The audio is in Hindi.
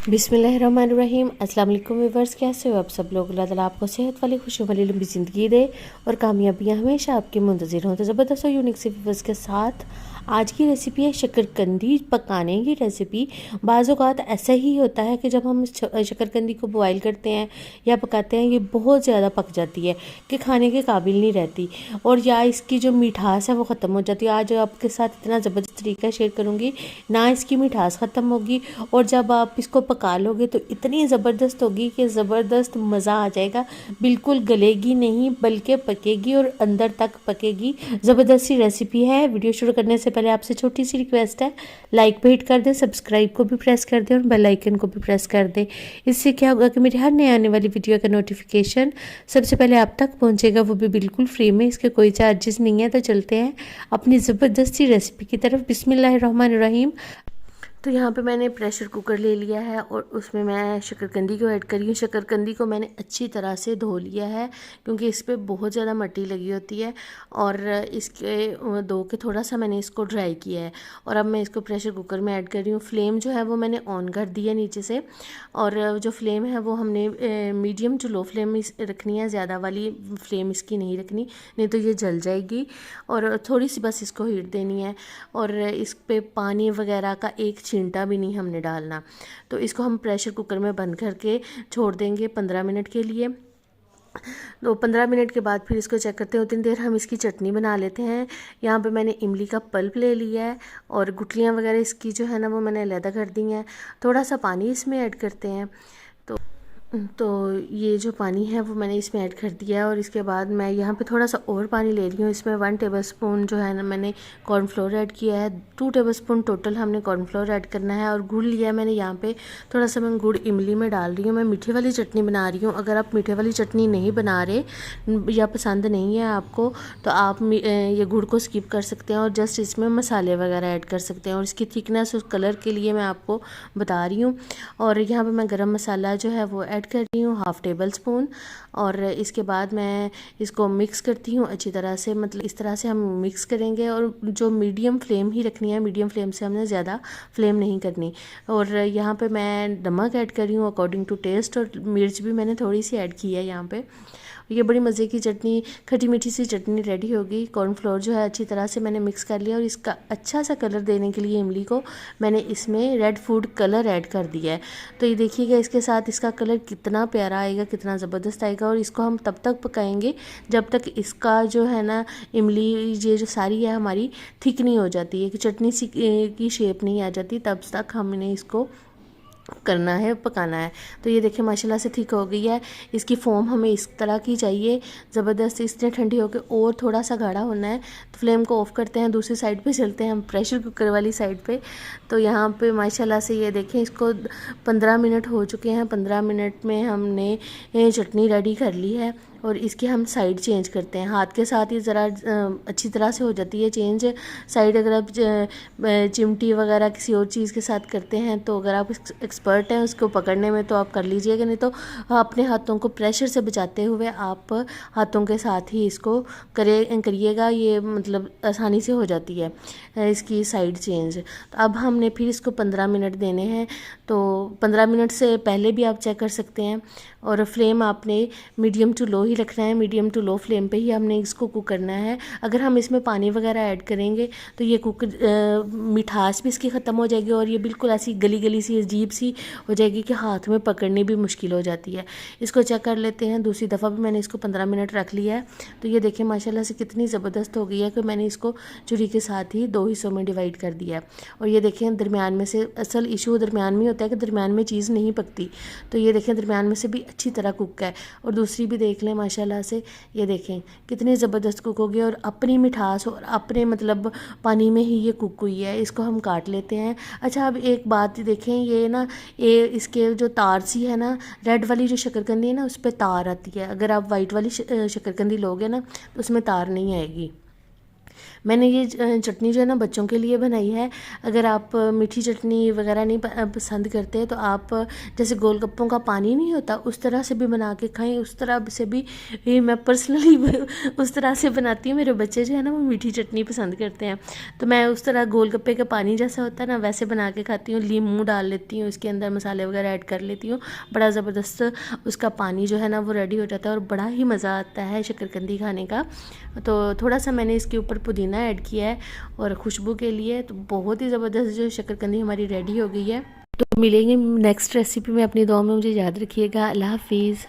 बिस्मिल्लाहिर्रहमानिर्रहीम। अस्सलाम वालेकुम व्यूअर्स, कैसे हो आप सब लोग। अल्लाह ताला आपको सेहत वाली खुशियों वाली लंबी ज़िंदगी दे और कामयाबियाँ हमेशा आपकी मुंतज़िर हों। तो ज़बरदस्त और यूनिक से व्यूअर्स के साथ आज की रेसिपी है शकरकंदी पकाने की रेसिपी। बाज़ औक़ात ऐसा ही होता है कि जब हम शकरकंदी को बॉयल करते हैं या पकाते हैं, ये बहुत ज़्यादा पक जाती है कि खाने के काबिल नहीं रहती और या इसकी जो मिठास है वो ख़त्म हो जाती है। आज आपके साथ इतना ज़बरदस्त तरीका शेयर करूँगी, ना इसकी मिठास ख़त्म होगी और जब आप इसको पका लोगे तो इतनी ज़बरदस्त होगी कि ज़बरदस्त मज़ा आ जाएगा। बिल्कुल गलेगी नहीं बल्कि पकेगी और अंदर तक पकेगी। ज़बरदस्त सी रेसिपी है। वीडियो शुरू करने से पहले आपसे छोटी सी रिक्वेस्ट है, लाइक पे हिट कर दें, सब्सक्राइब को भी प्रेस कर दें और बेल आइकन को भी प्रेस कर दें। इससे क्या होगा कि मेरी हर नई आने वाली वीडियो का नोटिफिकेशन सबसे पहले आप तक पहुँचेगा, वो भी बिल्कुल फ्री में। इसके कोई चार्जेस नहीं है। तो चलते हैं अपनी ज़बरदस्त सी रेसिपी की तरफ। बिस्मिल्लाहिर्रहमानिर्रहीम। तो यहाँ पे मैंने प्रेशर कुकर ले लिया है और उसमें मैं शकरकंदी को ऐड कर रही हूँ। शकरकंदी को मैंने अच्छी तरह से धो लिया है क्योंकि इस पर बहुत ज़्यादा मिट्टी लगी होती है और इसके धो के थोड़ा सा मैंने इसको ड्राई किया है और अब मैं इसको प्रेशर कुकर में ऐड कर रही हूँ। फ्लेम जो है वो मैंने ऑन कर दी है नीचे से और जो फ्लेम है वो हमने मीडियम टू लो फ्लेम रखनी है, ज़्यादा वाली फ्लेम इसकी नहीं रखनी, नहीं तो ये जल जाएगी। और थोड़ी सी बस इसको हीट देनी है और इस पे पानी वगैरह का एक छींटा भी नहीं हमने डालना। तो इसको हम प्रेशर कुकर में बंद करके छोड़ देंगे 15 मिनट के लिए। तो 15 मिनट के बाद फिर इसको चेक करते हैं। उतनी देर हम इसकी चटनी बना लेते हैं। यहाँ पे मैंने इमली का पल्प ले लिया है और गुठलियाँ वगैरह इसकी जो है ना वो मैंने अलग कर दी हैं। थोड़ा सा पानी इसमें ऐड करते हैं। तो ये जो पानी है वो मैंने इसमें ऐड कर दिया है और इसके बाद मैं यहाँ पे थोड़ा सा और पानी ले रही हूँ। इसमें 1 टेबलस्पून जो है ना मैंने कॉर्नफ्लोर ऐड किया है। 2 टेबलस्पून टोटल हमने कॉर्नफ्लोर ऐड करना है और गुड़ लिया है मैंने यहाँ पे थोड़ा सा। मैं गुड़ इमली में डाल रही हूँ। मैं मीठे वाली चटनी बना रही हूँ। अगर आप मीठे वाली चटनी नहीं बना रहे या पसंद नहीं है आपको तो आप ये गुड़ को स्किप कर सकते हैं और जस्ट इसमें मसाले वगैरह ऐड कर सकते हैं। और इसकी थिकनेस और कलर के लिए मैं आपको बता रही हूँ। और यहाँ पर मैं गरम मसाला जो है वो ऐड कर रही हूँ 1/2 टेबल स्पून और इसके बाद मैं इसको मिक्स करती हूँ अच्छी तरह से। मतलब इस तरह से हम मिक्स करेंगे और जो मीडियम फ्लेम ही रखनी है, मीडियम फ्लेम से हमने ज़्यादा फ्लेम नहीं करनी। और यहाँ पे मैं नमक ऐड कर रही हूँ अकॉर्डिंग टू टेस्ट और मिर्च भी मैंने थोड़ी सी ऐड की है यहाँ पे। ये बड़ी मज़े की चटनी, खट्टी मीठी सी चटनी रेडी होगी। कॉर्नफ्लोर जो है अच्छी तरह से मैंने मिक्स कर लिया और इसका अच्छा सा कलर देने के लिए इमली को मैंने इसमें रेड फूड कलर ऐड कर दिया है। तो ये देखिएगा इसके साथ इसका कलर कितना प्यारा आएगा, कितना ज़बरदस्त आएगा। और इसको हम तब तक पकाएंगे जब तक इसका जो है ना इमली ये जो सारी है हमारी थिक नहीं हो जाती है, कि चटनी सी की शेप नहीं आ जाती, तब तक हमने इसको करना है, पकाना है। तो ये देखिए माशाल्लाह से ठीक हो गई है। इसकी फोम हमें इस तरह की चाहिए ज़बरदस्त। इसने ठंडी होकर और थोड़ा सा गाढ़ा होना है। तो फ्लेम को ऑफ़ करते हैं, दूसरी साइड पे चलते हैं हम प्रेशर कुकर वाली साइड पे। तो यहाँ पे माशाल्लाह से ये देखें इसको 15 मिनट हो चुके हैं। 15 मिनट में हमने चटनी रेडी कर ली है और इसकी हम साइड चेंज करते हैं। हाथ के साथ ही ज़रा अच्छी तरह से हो जाती है चेंज साइड। अगर आप चिमटी वगैरह किसी और चीज़ के साथ करते हैं तो अगर आप एक्सपर्ट हैं उसको पकड़ने में तो आप कर लीजिएगा, नहीं तो अपने हाथों को प्रेशर से बचाते हुए आप हाथों के साथ ही इसको करिएगा। ये मतलब आसानी से हो जाती है इसकी साइड चेंज। तो अब हमने फिर इसको 15 मिनट देने हैं। तो 15 मिनट से पहले भी आप चेक कर सकते हैं और फ्लेम आपने मीडियम टू लो ही रखना है। मीडियम टू लो फ्लेम पे ही हमने इसको कुक करना है। अगर हम इसमें पानी वगैरह ऐड करेंगे तो ये मिठास भी इसकी ख़त्म हो जाएगी और ये बिल्कुल ऐसी गली गली सी अजीब सी हो जाएगी कि हाथ में पकड़नी भी मुश्किल हो जाती है। इसको चेक कर लेते हैं। दूसरी दफ़ा भी मैंने इसको 15 मिनट रख लिया है। तो ये देखिए माशाल्लाह से कितनी ज़बरदस्त हो गई है कि मैंने इसको छुरी के साथ ही 2 हिस्सों में डिवाइड कर दिया है। और ये देखें दरमियान में से, असल इशू दरमियान में होता है कि दरमियान में चीज़ नहीं पकती। तो ये देखें दरमियान में से भी अच्छी तरह कुक है। और दूसरी भी देख लें माशाल्लाह से, ये देखें कितनी ज़बरदस्त कुक होगी और अपनी मिठास और अपने मतलब पानी में ही ये कुक हुई है। इसको हम काट लेते हैं। अच्छा अब एक बात देखें, ये ना ये इसके जो तार सी है ना, रेड वाली जो शकरकंदी है ना उस पर तार आती है। अगर आप वाइट वाली शकरकंदी लोगे ना तो उसमें तार नहीं आएगी। मैंने ये चटनी जो है ना बच्चों के लिए बनाई है। अगर आप मीठी चटनी वगैरह नहीं पसंद करते तो आप जैसे गोलगप्पों का पानी नहीं होता उस तरह से भी बना के खाएं। उस तरह से भी मैं पर्सनली उस तरह से बनाती हूँ। मेरे बच्चे जो है ना वो मीठी चटनी पसंद करते हैं, तो मैं उस तरह गोलगप्पे का पानी जैसा होता है ना वैसे बना के खाती हूँ। लीमू डाल लेती हूँ, इसके अंदर मसाले वगैरह ऐड कर लेती हूँ। बड़ा ज़बरदस्त उसका पानी जो है ना वो रेडी हो जाता है और बड़ा ही मज़ा आता है शकरकंदी खाने का। तो थोड़ा सा मैंने इसके ऊपर पुदीना ऐड किया है और खुशबू के लिए। तो बहुत ही ज़बरदस्त जो शकरकंदी हमारी रेडी हो गई है। तो मिलेंगे नेक्स्ट रेसिपी में। अपनी दुआ में मुझे याद रखिएगा। अल्लाह हाफिज़।